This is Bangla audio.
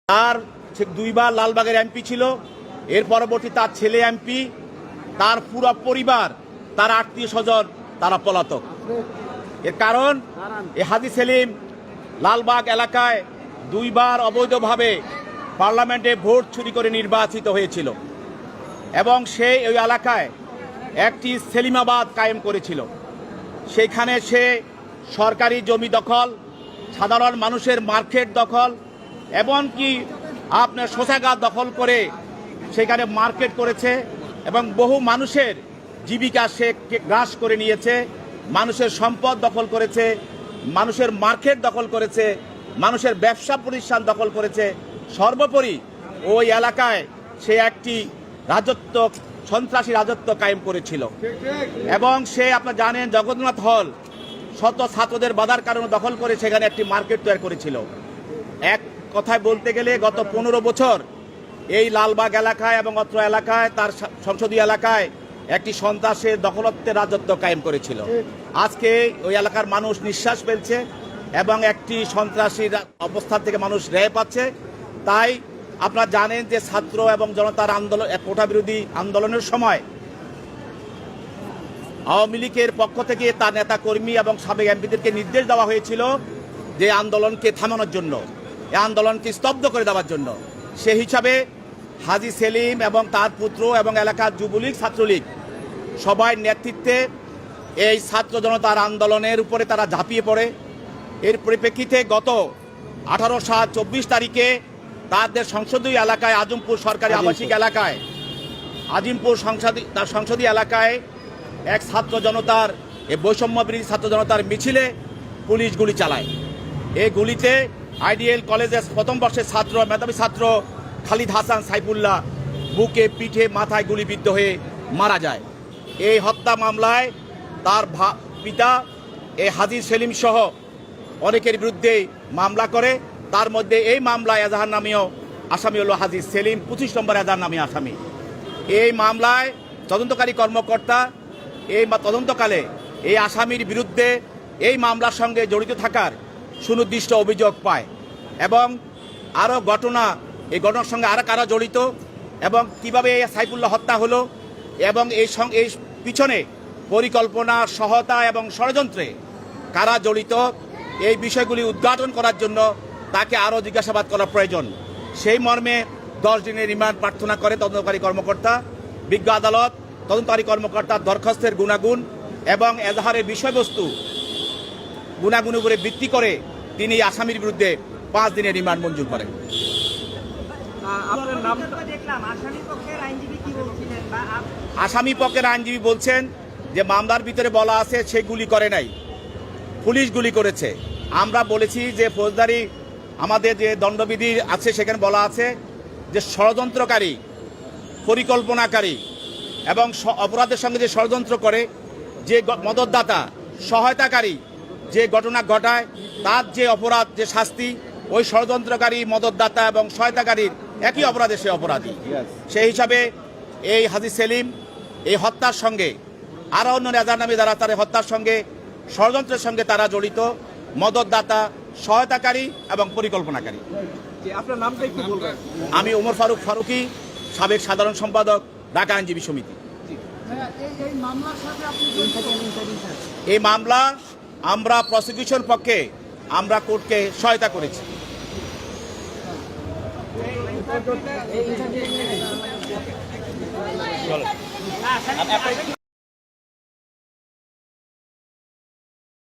তার দুইবার লালবাগের এমপি ছিল, এর পরবর্তী তার ছেলে এমপি, তার পুরো পরিবার, তার আত্মীয় স্বজন তারা পলাতক। এর কারণ এই হাজী সেলিম লালবাগ এলাকায় দুইবার অবৈধভাবে পার্লামেন্টে ভোট চুরি করে নির্বাচিত হয়েছিল এবং সে ওই এলাকায় একটি সেলিমাবাদ কায়েম করেছিল। সেইখানে সে সরকারি জমি দখল, সাধারণ মানুষের মার্কেট দখল, এমনকি আপনার শৌচাগার দখল করে সেখানে মার্কেট করেছে এবং বহু মানুষের জীবিকা সে গ্রাস করে নিয়েছে, মানুষের সম্পদ দখল করেছে, মানুষের মার্কেট দখল করেছে, মানুষের ব্যবসা প্রতিষ্ঠান দখল করেছে। সর্বোপরি ওই এলাকায় সে একটি রাজত্ব, সন্ত্রাসী রাজত্ব কায়েম করেছিল এবং সে আপনারা জানেন জগন্নাথ হল শত ছাত্রদের বাধার কারণে দখল করে সেখানে একটি মার্কেট তৈরি করেছিল। এক কথায় বলতে গেলে গত 15 বছর এই লালবাগ এলাকায় এবং অত্র এলাকায় তার সংসদীয় এলাকায় একটি সন্ত্রাসের দখলত্বের রাজত্ব কায়েম করেছিল। আজকে ওই এলাকার মানুষ নিঃশ্বাস ফেলছে এবং একটি সন্ত্রাসীর অবস্থান থেকে মানুষ রেহাই পাচ্ছে। তাই আপনারা জানেন যে ছাত্র এবং জনতার আন্দোলন, কোটা বিরোধী আন্দোলনের সময় আওয়ামী লীগের পক্ষ থেকে তার নেতা কর্মী এবং সাবেক এমপিদেরকে নির্দেশ দেওয়া হয়েছিল যে আন্দোলনকে থামানোর জন্য, এই আন্দোলনকে স্তব্ধ করে দেওয়ার জন্য। সেই হিসাবে হাজী সেলিম এবং তার পুত্র এবং এলাকার যুবলীগ, ছাত্রলীগ সবাই নেতৃত্বে এই ছাত্র জনতার আন্দোলনের উপরে তারা ঝাঁপিয়ে পড়ে। এর পরিপ্রেক্ষিতে গত 18/7/24 তারিখে তাদের সংসদীয় এলাকায়, আজিমপুর সরকারি আবাসিক এলাকায়, আজিমপুর সংসদীয় এলাকায় এক ছাত্র জনতার, এই বৈষম্য বিরোধী ছাত্র জনতার মিছিলে পুলিশ গুলি চালায়। এই গুলিতে আইডিএল কলেজের প্রথম বর্ষের ছাত্র, মেধাবী ছাত্র খালিদ হাসান সাইফুল্লাহ বুকে, পিঠে, মাথায় গুলিবিদ্ধ হয়ে মারা যায়। এই হত্যা মামলায় তার পিতা এই হাজী সেলিম সহ অনেকের বিরুদ্ধে মামলা করে। তার মধ্যে এই মামলায় এজাহার নামীয় আসামি হল হাজী সেলিম, 25 নম্বর এজাহার নামীয় আসামি। এই মামলায় তদন্তকারী কর্মকর্তা এই তদন্তকালে এই আসামির বিরুদ্ধে এই মামলার সঙ্গে জড়িত থাকার সুনির্দিষ্ট অভিযোগ পায় এবং আরও ঘটনা, এই ঘটনার সঙ্গে আরও কারা জড়িত এবং কিভাবে এই সাইফুল্লাহ হত্যা হলো এবং এই পিছনে পরিকল্পনা, সহায়তা এবং ষড়যন্ত্রে কারা জড়িত, এই বিষয়গুলি উদ্ঘাটন করার জন্য তাকে আরও জিজ্ঞাসাবাদ করা প্রয়োজন। সেই মর্মে 10 দিনের রিমান্ড প্রার্থনা করে তদন্তকারী কর্মকর্তা। বিজ্ঞ আদালত তদন্তকারী কর্মকর্তার দরখাস্তের গুণাগুণ এবং এজাহারের বিষয়বস্তু গুণাগুণের উপরে ভিত্তি করে তিনি আসামির বিরুদ্ধে 5 দিনের রিমান্ড মঞ্জুর করেন। আসামি পক্ষের আইনজীবী বলছেন যে মামলার ভিতরে বলা আছে সে গুলি করে নাই, পুলিশ গুলি করেছে। আমরা বলেছি যে ফৌজদারি আমাদের যে দণ্ডবিধি আছে সেখানে বলা আছে যে ষড়যন্ত্রকারী, পরিকল্পনাকারী এবং অপরাধের সঙ্গে যে ষড়যন্ত্র করে, যে মদতদাতা, সহায়তাকারী যে ঘটনা ঘটায়, তার যে অপরাধ, যে শাস্তি ওই ষড়যন্ত্রকারী, মদতদাতা এবং সহায়তাকারীর একই অপরাধে সে অপরাধী। সেই হিসাবে এই হাজী সেলিম এই হত্যার সঙ্গে আরও অন্য এজাহার নামে যারা তার হত্যার সঙ্গে, ষড়যন্ত্রের সঙ্গে তারা জড়িত, মদতদাতা, সহায়তাকারী এবং পরিকল্পনাকারী। আপনার নামটা একটু বলবেন? আমি ওমর ফারুক ফারুকি, সাবেক সাধারণ সম্পাদক, ঢাকা আইনজীবী সমিতি। এই মামলা আমরা প্রসিকিউশন পক্ষে আমরা কোর্টকে সহায়তা করেছি।